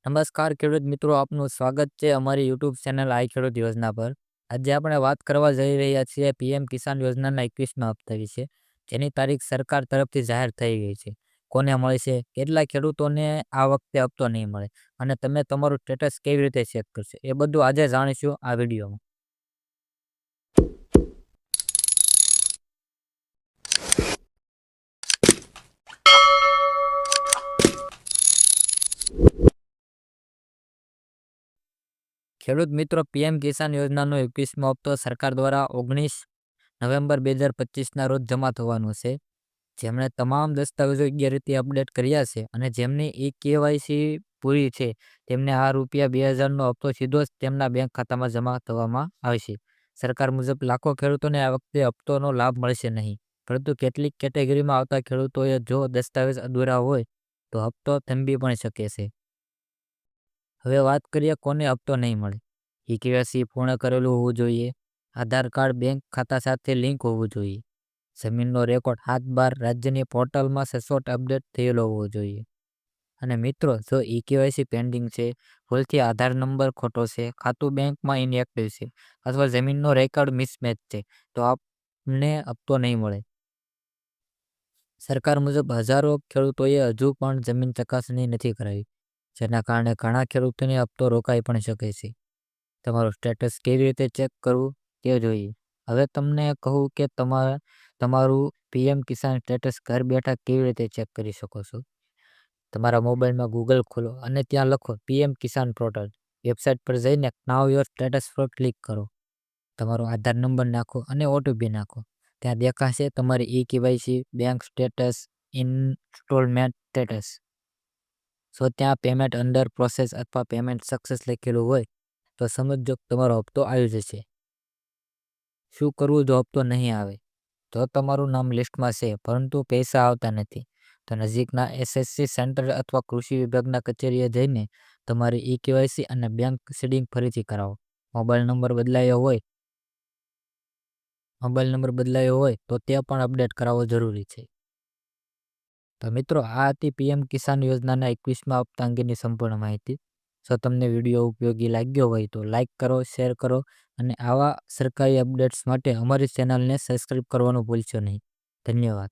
નમસ્કાર ખેડૂત મિત્રો, આપનું સ્વાગત છે અમારી યુટ્યુબ ચેનલ આઈ ખેડૂત યોજના પર. આજે આપણે વાત કરવા જઈ રહ્યા છીએ પીએમ કિસાન યોજનાના 21મા હપ્તા વિશે, જેની તારીખ સરકાર તરફથી જાહેર થઈ ગઈ છે. કોને મળશે, કેટલા ખેડૂતોને આ વખતે હપ્તો નહીં મળે અને તમે તમારું સ્ટેટસ કેવી રીતે ચેક કરશો, એ બધું આજે જાણીશું આ વિડીયોમાં. ખેડૂત મિત્રો, પીએમ કિસાન યોજનાનો 21મો હપ્તો સરકાર દ્વારા 19 નવેમ્બર 2025ના રોજ જમા થવાનો છે. જેમણે તમામ દસ્તાવેજો યોગ્ય રીતે અપડેટ કર્યા છે અને જેમની કેવાયસી પૂરી છે, તેમને આ ₹2000નો હપ્તો સીધો જ તેમના બેંક ખાતામાં જમા થવામાં આવશે. સરકાર મુજબ લાખો ખેડૂતોને આ વખતે હપ્તોનો લાભ મળશે નહીં, પરંતુ કેટલીક કેટેગરીમાં આવતા ખેડૂતોએ જો દસ્તાવેજ અધૂરા હોય તો હપ્તો થંભી પણ શકે છે. હવે વાત કરીએ કોને હપ્તો નહીં મળે. કેવાયસી પૂર્ણ કરેલું હોવું જોઈએ, આધાર કાર્ડ બેંક ખાતા સાથે લિંક હોવું જોઈએ, જમીનનો રેકોર્ડ 7/12 રાજ્યની પોર્ટલમાં સચોટ અપડેટ થયેલો હોવો જોઈએ. અને મિત્રો, જો કેવાયસી પેન્ડિંગ છે, ભૂલથી આધાર નંબર ખોટો છે, ખાતું બેંકમાં ઇનએક્ટિવ છે અથવા જમીનનો રેકોર્ડ મિસમેચ છે, તો આપને હપ્તો નહીં મળે. સરકાર મુજબ હજારો ખેડૂતોએ હજુ પણ જમીન ચકાસણી નથી કરાવી, જેના કારણે ઘણા ખેડૂતોને હપ્તો રોકાઈ પણ શકે છે. તમારું સ્ટેટસ કેવી રીતે ચેક કરવું તે જોઈએ. હવે તમને કહું કે તમારું પીએમ કિસાન સ્ટેટસ ઘર બેઠા કેવી રીતે ચેક કરી શકો છો. તમારા મોબાઈલમાં ગૂગલ ખોલો અને ત્યાં લખો પીએમ કિસાન પોર્ટલ. વેબસાઇટ પર જઈને નાવ યોર સ્ટેટસ પર ક્લિક કરો. તમારો આધાર નંબર નાખો અને ઓટીપી નાખો. ત્યાં દેખાશે તમારી KYC, bank status, installment status. જો ત્યાં પેમેન્ટ અંડર પ્રોસેસ અથવા પેમેન્ટ સક્સેસ લખેલું હોય તો સમજો તમારો હપ્તો આવી જશે. શું કરવું જો હપ્તો નહીં આવે? જો તમારું નામ લિસ્ટમાં છે પરંતુ પૈસા આવતા નથી, તો નજીકના એસએસસી સેન્ટર અથવા કૃષિ વિભાગના કચેરીએ જઈને તમારી કેવાયસી અને બેંક સીડિંગ ફરીથી કરાવો. મોબાઈલ નંબર બદલાયો હોય તો તે પણ અપડેટ કરાવવો જરૂરી છે. તો મિત્રો, આ હતી પીએમ કિસાન યોજનાના 21મા હપ્તા અંગેની સંપૂર્ણ માહિતી. જો તમને વિડીયો ઉપયોગી લાગ્યો હોય તો લાઇક કરો, શેર કરો અને આવા સરકારી અપડેટ્સ માટે અમારી ચેનલને સબસ્ક્રાઇબ કરવાનું ભૂલશો નહીં. ધન્યવાદ.